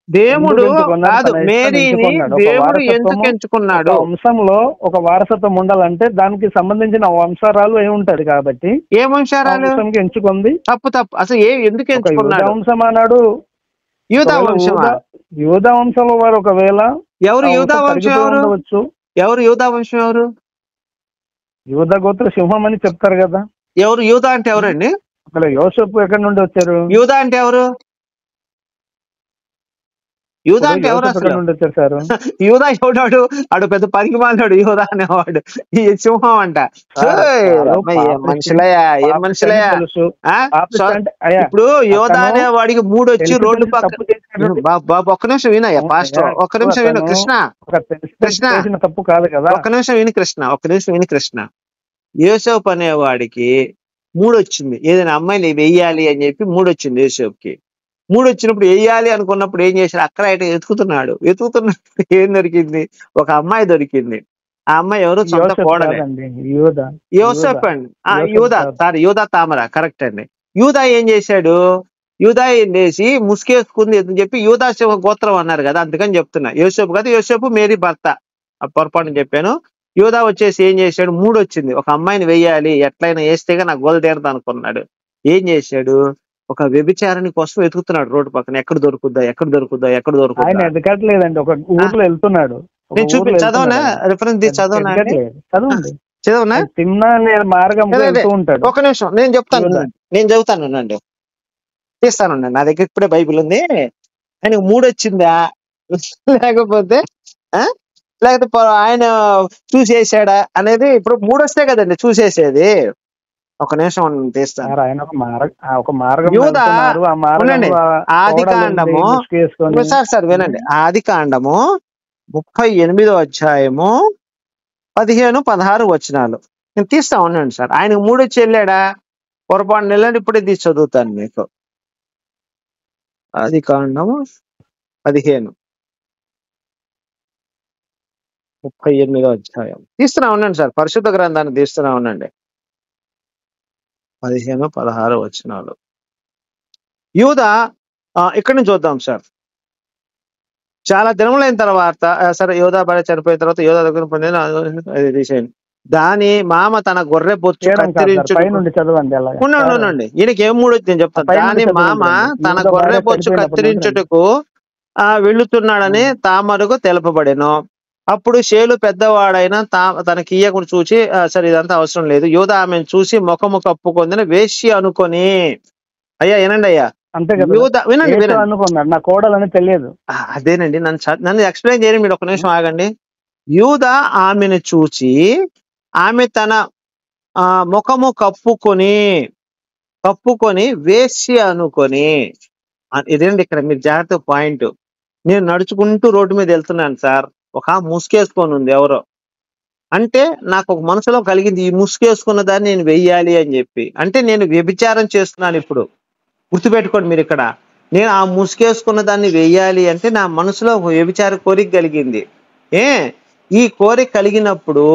Speaker 3: దేవుడు కాదు, మేరీని దేవుడు ఎందుకు ఎంచుకున్నాడు?
Speaker 2: వంశంలో ఒక వారసత్వం ఉండాలంటే దానికి సంబంధించిన వంశారాలు ఏముంటది కాబట్టి
Speaker 3: ఏ వంశారాలు
Speaker 2: ఎంచుకుంది?
Speaker 3: తప్పు అసలు ఎందుకు ఎంచుకున్నాడు?
Speaker 2: వంశం అన్నాడు,
Speaker 3: యూదా వంశం.
Speaker 2: యూదా వంశంలో వారు ఒకవేళ
Speaker 3: ఎవరు యూదా వంశం? ఎవరు యూదా వంశం? ఎవరు
Speaker 2: యూదా గోత్ర సింహం అని చెప్తారు కదా.
Speaker 3: ఎవరు యూదా అంటే ఎవరండి?
Speaker 2: అక్కడ యోసేపు ఎక్కడి నుండి వచ్చారు?
Speaker 3: యూదా అంటే ఎవరు? యూదా అంటే ఎవరు అసలు? యూదా ఎవడాడు? ఆడు పెద్ద పనికి మాట్లాడు యూదా అనేవాడు. ఈ సింహం అంట. మనుషులయ్యా, ఏం మనుషులయ్యా? ఇప్పుడు యూదా అనే వాడికి 3 వచ్చి రోడ్డు పక్కన. బాబు ఒక్క నిమిషం వినయ్యా, పాస్టర్ ఒక్క నిమిషం విను. కృష్ణ
Speaker 2: తప్పు కాదు కదా,
Speaker 3: ఒక్క నిమిషం విని కృష్ణ, ఒక్క నిమిషం విని కృష్ణ. యోసేపు అనేవాడికి 3 వచ్చింది, ఏదైనా అమ్మాయిని వెయ్యాలి అని చెప్పి 3 వచ్చింది యోసేపుకి. 3 వచ్చినప్పుడు వేయాలి అనుకున్నప్పుడు ఏం చేశాడు? అక్కడ ఇటు ఎతుకుతున్నాడు. ఏం దొరికింది? ఒక అమ్మాయి దొరికింది. ఆ అమ్మాయి ఎవరు? సొంత కోడలే, యోసేపు అండి. యూదా తామర, కరెక్ట్ అండి. యూదా ఏం చేశాడు? యూదా ఏం చేసి ముసుకేసుకుంది అని చెప్పి యూదా గోత్రం అన్నారు కదా, అందుకని చెప్తున్నా. యోసేపు కాదు, యోసేపు మేరీ భర్త, పొరపాటు చెప్పాను. యూదా వచ్చేసి ఏం చేశాడు? 3 వచ్చింది, ఒక అమ్మాయిని వెయ్యాలి, ఎట్లయినా వేస్తేగా నాకు గోల్ తీరదు అనుకున్నాడు. ఏం చేశాడు? ఒక వ్యభిచారాన్ని కోసం వెతుకుతున్నాడు రోడ్డు పక్కన. ఎక్కడ దొరుకుద్దా, ఎక్కడ దొరుకుద్దా, ఎక్కడ దొరుకుద్దా?
Speaker 2: ఆయన ఎదగట్లేదండి, ఒక ఊర్లో వెళ్తున్నాడు.
Speaker 3: నేను చదవనా రిఫరెన్స్ చదవనా?
Speaker 2: మార్గం ఉంటాడు.
Speaker 3: ఒక నిమిషం నేను చెబుతాను, తీస్తానండి. నా దగ్గర ఇప్పుడే బైబిల్ ఉంది. ఆయనకు 3 వచ్చిందా లేకపోతే ఆయన చూసేసాడా అనేది ఇప్పుడు 3 వస్తే కదండి చూసేసేది. ఒక నిమిషం తీస్తాను. ఆది కాండము సార్ వినండి. ఆది కాండము 38వ అధ్యాయము 15-16 వచనాలు నేను తీస్తా ఉన్నాను సార్. ఆయనకు 3 వచ్చి వెళ్ళాడా? పొరపాటు వెళ్ళండి, ఇప్పుడే తీసి చదువుతాను మీకు. ఆది కాండము 15:38వ అధ్యాయం తీస్తున్నా ఉన్నాను సార్. పరిశుద్ధ గ్రంథాన్ని తీస్తున్నా ఉండండి. 15-16 వచనాలు. యూదా ఇక్కడి నుంచి చూద్దాం సార్. చాలా దినములైన తర్వాత సరే యూదా భార్య చనిపోయిన తర్వాత యూదా దగ్గర పొందిన దాని మామ తన గొర్రె బొచ్చు కత్తిరించుండి. ఈయనకి ఏం 3 వచ్చి నేను చెప్తాను. దాని మామ తన గొర్రె బొచ్చు కత్తిరించుటకు వెళ్ళుతున్నాడని తామరకు తెలుపబడెను. అప్పుడు షేలు పెద్దవాడైన తనకి ఇయ్యకుండా చూసి సరే ఇదంతా అవసరం లేదు, యూదా ఆమెను చూసి ముఖము కప్పుకొందిన వేశ్య అనుకొని. అయ్యా వినండి అయ్యా, వినండి
Speaker 2: అనుకున్నాడు, నా కోడలని తెలియదు.
Speaker 3: అదేనండి, నన్ను ఎక్స్ప్లెయిన్ చేయండి మీరు. ఒక నిమిషం ఆగండి. యూదా ఆమెను చూచి ఆమె తన ముఖము కప్పుకొని వేశ్య అనుకొని. ఇదేంటి ఇక్కడ మీరు జాగ్రత్త పాయింట్. నేను నడుచుకుంటూ రోడ్డు మీద వెళ్తున్నాను సార్, ఒక ముసుకేసుకొని ఉంది ఎవరో. అంటే నాకు ఒక మనసులో కలిగింది, ఈ ముసుకేసుకున్న దాన్ని నేను వెయ్యాలి అని చెప్పి. అంటే నేను వ్యభిచారం చేస్తున్నాను. ఇప్పుడు గుర్తుపెట్టుకోండి మీరు ఇక్కడ, నేను ఆ ముసుకేసుకున్న దాన్ని వెయ్యాలి అంటే నా మనసులో ఒక వ్యభిచార కోరిక కలిగింది. ఈ కోరిక కలిగినప్పుడు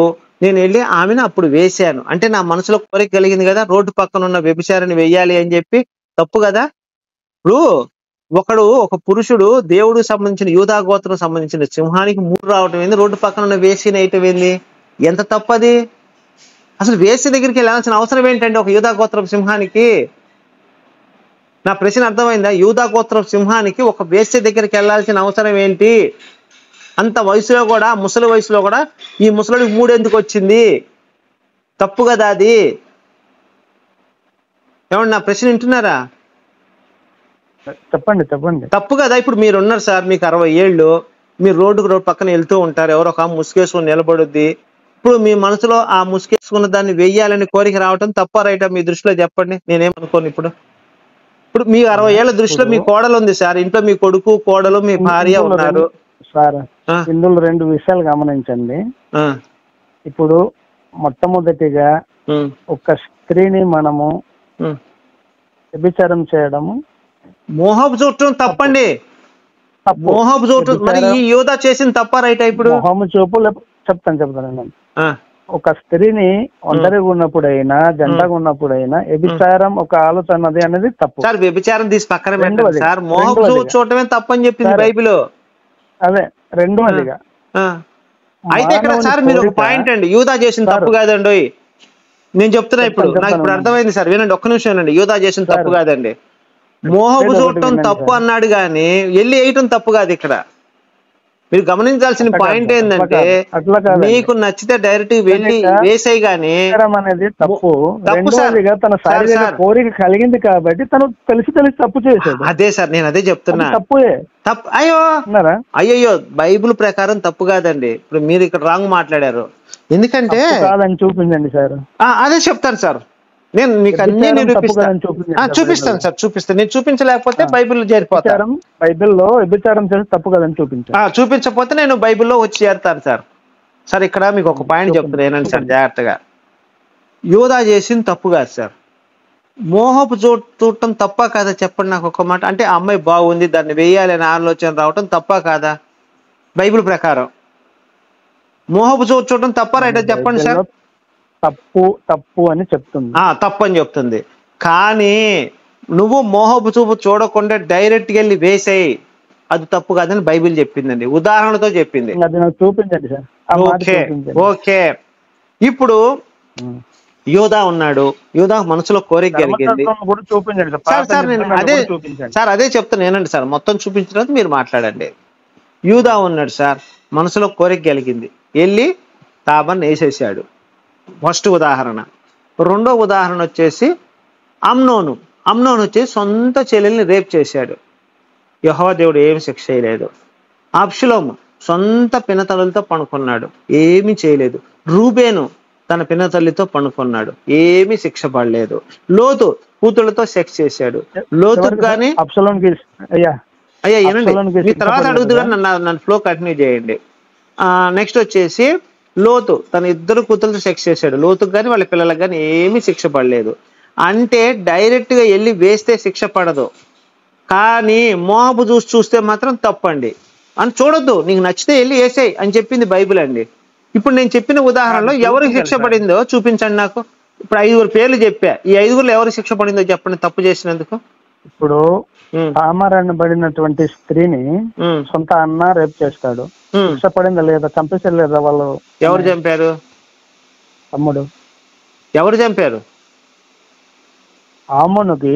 Speaker 3: నేను వెళ్ళి ఆమెను అప్పుడు వేశాను. అంటే నా మనసులో కోరిక కలిగింది కదా, రోడ్డు పక్కన ఉన్న వ్యభిచారాన్ని వెయ్యాలి అని చెప్పి. తప్పు కదా? ఇప్పుడు ఒక పురుషుడు దేవుడికి సంబంధించిన యూదా గోత్రం సంబంధించిన సింహానికి 3 రావటం ఏంది, రోడ్డు పక్కన ఉన్న వేసిని వేయటం ఏంది? ఎంత తప్పది అసలు? వేసి దగ్గరికి వెళ్ళాల్సిన అవసరం ఏంటంటే ఒక యూదా గోత్రం సింహానికి? నా ప్రశ్న అర్థమైందా? యూదా గోత్రం సింహానికి ఒక వేశ్య దగ్గరికి వెళ్ళాల్సిన అవసరం ఏంటి? అంత వయసులో కూడా, ముసలి వయసులో కూడా ఈ ముసలికి 3 ఎందుకు వచ్చింది? తప్పు కదా అది? ఏమన్నా నా ప్రశ్న వింటున్నారా?
Speaker 2: చెప్పండి.
Speaker 3: తప్పు కదా? ఇప్పుడు మీరు ఉన్నారు సార్, మీకు 60 ఏళ్ళు, మీరు రోడ్డు పక్కన వెళ్తూ ఉంటారు, ఎవరో ఒక ముసుగేసుకుని నిలబడుద్ది. ఇప్పుడు మీ మనసులో ఆ ముసుగేసుకున్న దాన్ని వెయ్యాలని కోరిక రావటం తప్ప రైటా మీ దృష్టిలో? చెప్పండి, నేనేమనుకోను. ఇప్పుడు మీ 60 ఏళ్ల దృష్టిలో మీ కోడలు ఉంది సార్, ఇంట్లో మీ కొడుకు, కోడలు, మీ భార్య ఉన్నారు
Speaker 2: సార్. ఇందులో 2 విషయాలు గమనించండి. ఇప్పుడు మొట్టమొదటిగా ఒక స్త్రీని మనము వ్యభిచారం చేయడము,
Speaker 3: మోహపు చూడటం తప్పండి. మోహపు చూడటం మరి ఈ యూదా చేసిన తప్ప రైటా? ఇప్పుడు
Speaker 2: మోహము చూపు చెప్తాను. ఒక స్త్రీని ఒంటరిగా ఉన్నప్పుడైనా జంటగా ఉన్నప్పుడైనా వ్యభిచారం ఒక ఆలోచన అనేది తప్పు
Speaker 3: సార్. వ్యభిచారం తీసి పక్కన పెట్టండి సార్, మోహపు చూడటమే తప్పు అని చెప్పింది బైబిల్.
Speaker 2: అదే రెండవదిగా.
Speaker 3: అయితే ఇక్కడ సార్ మీరు ఒక పాయింట్ అండి, యూదా చేసిన తప్పు కాదండి నేను చెప్తున్నా. ఇప్పుడు నాకు ఇప్పుడు అర్థమైంది సార్, వినండి ఒక్క నిమిషం వినండి. యూదా చేసిన తప్పు కాదండి, మోహపు చూడటం తప్పు అన్నాడు కానీ వెళ్ళి వేయటం తప్పు కాదు. ఇక్కడ మీరు గమనించాల్సిన పాయింట్ ఏంటంటే, మీకు నచ్చితే డైరెక్ట్ వెళ్ళి వేసాయి కానీ
Speaker 2: తప్పు సార్. తన శారీరక కోరిక కలిగింది కాబట్టి తను తెలిసి తప్పు చేశాడు.
Speaker 3: అదే సార్ నేను అదే చెప్తున్నా,
Speaker 2: తప్పుయే.
Speaker 3: తప్పు అయ్యో బైబిల్ ప్రకారం తప్పు కాదండి. ఇప్పుడు మీరు ఇక్కడ రాంగ్ మాట్లాడారు. ఎందుకంటే
Speaker 2: కాదని చూపించండి సార్.
Speaker 3: అదే చెప్తాను సార్, నేను మీకు అన్ని నిరూపిస్తాను. చూపిస్తాను సార్, చూపిస్తాను. నేను చూపించలేకపోతే బైబిల్ చేరిపోతాను.
Speaker 2: బైబిల్లో వ్యభిచారం చేసి తప్పు కదని
Speaker 3: చూపించకపోతే నేను బైబిల్లో వచ్చి చేరుతాను సార్. సార్ ఇక్కడ మీకు ఒక పాయింట్ చెప్తున్నా ఏనండి సార్ జాగ్రత్తగా. యోధా చేసింది తప్పు కాదు సార్, మోహపు చూడటం తప్ప కాదా చెప్పండి నాకు ఒక మాట. అంటే ఆ అమ్మాయి బాగుంది దాన్ని వేయాలి అనే ఆలోచన రావటం తప్ప కాదా బైబిల్ ప్రకారం? మోహపు చూడటం తప్ప రైట్ చెప్పండి సార్.
Speaker 2: తప్పు అని చెప్తుంది.
Speaker 3: తప్పు అని చెప్తుంది. కానీ నువ్వు మోహపు చూపు చూడకుండా డైరెక్ట్ గా వెళ్ళి వేసేయి, అది తప్పు కాదని బైబిల్ చెప్పిందండి, ఉదాహరణతో చెప్పింది.
Speaker 2: చూపించండి సార్.
Speaker 3: ఓకే ఇప్పుడు యోధా ఉన్నాడు, యోధా మనసులో కోరిక కలిగింది సార్. అదే చెప్తాను ఏనండి సార్, మొత్తం చూపించిన తర్వాత మీరు మాట్లాడండి. యూదా ఉన్నాడు సార్, మనసులో కోరిక కలిగింది, వెళ్ళి తాబన్ వేసేసాడు. ఫస్ట్ ఉదాహరణ. రెండో ఉదాహరణ వచ్చేసి అమ్నోను వచ్చేసి సొంత చెల్లెల్ని రేప్ చేశాడు. యెహోవా దేవుడు ఏమి శిక్ష చేయలేదు. అబ్షలోము సొంత పినతల్లితో పడుకున్నాడు, ఏమీ చేయలేదు. రూబేను తన పినతల్లితో పడుకున్నాడు, ఏమీ శిక్ష పడలేదు. లోతు కూతుళ్ళతో సెక్స్ చేశాడు. లోతుకు కానీ అయ్యా ఏనండి మీ తర్వాత అడుగుతూ కానీ నన్ను ఫ్లో కంటిన్యూ చేయండి. నెక్స్ట్ వచ్చేసి లోతు తన ఇద్దరు కూతురుతో సెక్స్ చేశాడు. లోతుకు కానీ వాళ్ళ పిల్లలకు కానీ ఏమీ శిక్ష పడలేదు. అంటే డైరెక్ట్ గా వెళ్ళి వేస్తే శిక్ష పడదు, కానీ మోహపు చూస్తే మాత్రం తప్పండి. అని చూడొద్దు, నీకు నచ్చితే వెళ్ళి వేసేయి అని చెప్పింది బైబిల్ అండి. ఇప్పుడు నేను చెప్పిన ఉదాహరణలో ఎవరికి శిక్ష పడిందో చూపించండి నాకు. ఇప్పుడు 5 పేర్లు చెప్పా, ఈ 5 ఎవరికి శిక్ష పడిందో చెప్పండి తప్పు చేసినందుకు.
Speaker 2: ఇప్పుడు పడినటువంటి స్త్రీని సొంత అన్న రేపు చేస్తాడు, శిక్ష పడిందా లేదా? చంపేసారు లేదా వాళ్ళు?
Speaker 3: ఎవరు చంపారు?
Speaker 2: తమ్ముడు.
Speaker 3: ఎవరు చంపారు?
Speaker 2: అమ్నోనుకి.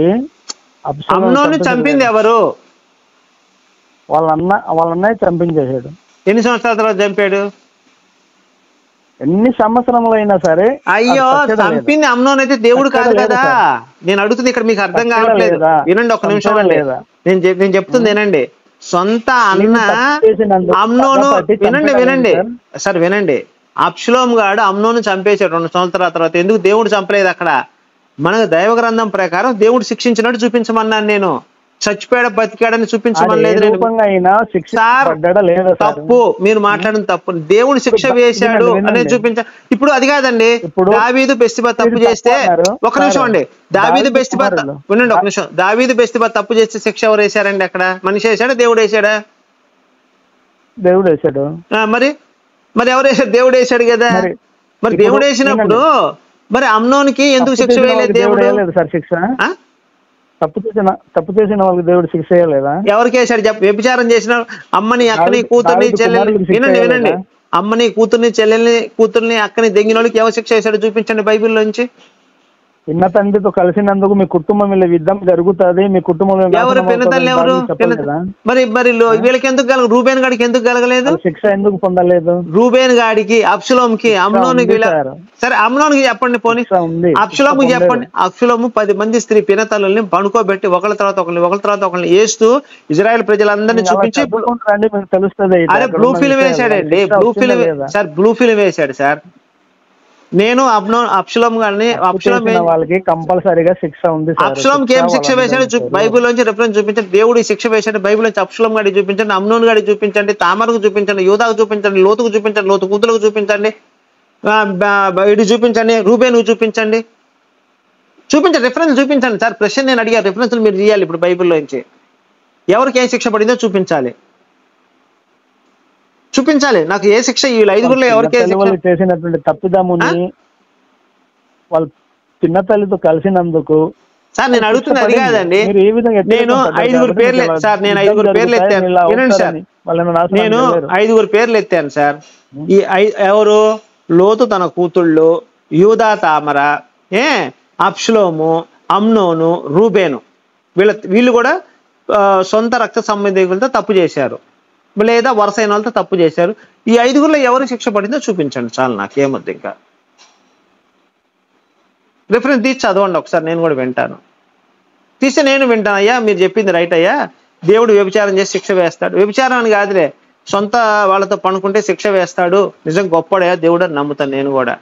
Speaker 3: అమ్నోను చంపింది ఎవరు?
Speaker 2: వాళ్ళ అన్నయ్య చంపించేశాడు.
Speaker 3: ఎన్ని సంవత్సరాల తర్వాత చంపాడు?
Speaker 2: ఎన్ని సంవత్సరములు అయినా సరే.
Speaker 3: అయ్యో చంపింది అమ్నోను అయితే దేవుడు కాదు కదా. నేను అడుగుతుంది ఇక్కడ మీకు అర్థం కావట్లేదు. వినండి ఒక్క నిమిషం అండి, నేను చెప్తుంది వినండి. సొంత అన్న అమ్నోను వినండి సార్ వినండి. అబ్షలోము గాడు అమ్నోను చంపేశాడు 2 సంవత్సరాల తర్వాత. ఎందుకు దేవుడు చంపలేదు? అక్కడ మనకు దైవ గ్రంథం ప్రకారం దేవుడు శిక్షించినట్టు చూపించమన్నాను నేను. చచ్చిపోయాడు బతికాడని చూపించమలేదు నేను. తప్పు మీరు మాట్లాడిన తప్పు. దేవుడు శిక్ష వేశాడు అనేది చూపించ. ఇప్పుడు అది కాదండి, దావీదు బెస్తిబా తప్పు చేస్తే ఒక నిమిషం అండి, దావీదు బెస్తిబా వినండి ఒక నిమిషం. దావీదు బెస్తిబా తప్పు చేస్తే శిక్ష ఎవరు వేశారండి? అక్కడ మనిషి వేశాడా దేవుడు వేశాడా?
Speaker 2: దేవుడు వేశాడు.
Speaker 3: మరి ఎవరు వేశాడు? దేవుడు వేశాడు కదా. మరి దేవుడు వేసినప్పుడు మరి అమ్నోనికి ఎందుకు శిక్ష వేయలేదు దేవుడు?
Speaker 2: సార్ శిక్ష తప్పు చేసిన వాళ్ళకి దేవుడు శిక్ష వేయలేదా?
Speaker 3: ఎవరికి వేశాడు చెప్పు? వ్యభిచారం చేసిన అమ్మని అక్కని కూతుర్ని చెల్లెల్ని వినండి అమ్మని కూతుర్ని కూతుర్ని అక్కని దెంగిన వాళ్ళకి ఎవరు శిక్ష వేశాడు చూపించండి బైబిల్ నుంచి.
Speaker 2: చిన్న తండ్రితో కలిసినందుకు మీ కుటుంబం యుద్ధం జరుగుతుంది, మీ కుటుంబంలో
Speaker 3: ఎవరు పినతల్లి ఎవరు? మరి వీళ్ళకి ఎందుకు రూబేన్ గాడికి ఎందుకు కలగలేదు?
Speaker 2: శిక్ష ఎందుకు పొందలేదు?
Speaker 3: రూబేన్ గాడికి, అబ్షలోముకి, అమ్నోనికి. సరే అమ్నోనికి చెప్పండి పోనీ, అబ్షలోముకి చెప్పండి. అబ్షలోము 10 మంది స్త్రీ పినతల్లుల్ని పడుకోబెట్టి ఒకళ్ళ తర్వాత ఒకళ్ళని వేస్తూ ఇజ్రాయెల్ ప్రజలందరినీ చూపించి
Speaker 2: తెలుస్తుంది.
Speaker 3: అరే బ్లూ ఫిల్మ్ వేశాడండి, బ్లూ ఫిల్మ్ వేశాడు సార్. నేను అబ్షలోము గారిని
Speaker 2: వాళ్ళకి కంపల్సరీగా శిక్ష ఉంది.
Speaker 3: అబ్షలోముకి ఏం శిక్ష వేశాడు బైబిల్ నుంచి రెఫరెన్స్ చూపించండి. దేవుడు శిక్ష వేశాడు బైబిల్ నుంచి. అబ్షలోము గారికి చూపించండి, అమ్నోను గారికి చూపించండి, తామరకు చూపించండి, యూదాకు చూపించండి, లోతుకు చూపించండి, లోతు కూతులకు చూపించండి, ఇటు చూపించండి, రూబేనుకు చూపించండి. రిఫరెన్స్ చూపించండి సార్. ప్రశ్న నేను అడిగా, రిఫరెన్స్ మీరు చేయాలి. ఇప్పుడు బైబిల్లో నుంచి ఎవరికి ఏం శిక్ష పడిందో చూపించాలి. చూపించాలి నాకు ఏ శిక్ష ఈ 5గురిలో ఎవరికి
Speaker 2: చేసినటువంటి తప్పిదముని వాళ్ళు చిన్న తల్లితో కలిసినందుకు
Speaker 3: సార్ నేను అడుగుతుంది అది కాదండి. నేను 5 పేర్లు సార్, నేను 5 పేర్లు ఎత్తాను వినండి సార్, నేను 5 పేర్లు ఎత్తాను సార్. ఈ ఎవరు? లోతు తన కూతుళ్ళు, యూదా తామర, అబ్షలోము, అమ్నోను, రూబేను, వీళ్ళు కూడా సొంత రక్త సంబంధికులతో తప్పు చేశారు, లేదా వరుసైన వాళ్ళతో తప్పు చేశారు. ఈ 5గురిలో ఎవరు శిక్ష పడిందో చూపించండి చాలు, నాకు ఏమొద్దు. ఇంకా రిఫరెన్స్ తీసి చదవండి ఒకసారి, నేను కూడా వింటాను. తీస్తే నేను వింటాను. అయ్యా మీరు చెప్పింది రైట్ అయ్యా, దేవుడు వ్యభిచారం చేసి శిక్ష వేస్తాడు. వ్యభిచారం అని కాదులే, సొంత వాళ్ళతో పనుకుంటే శిక్ష వేస్తాడు, నిజం గొప్పడయ్యా దేవుడు అని నమ్ముతాను నేను కూడా.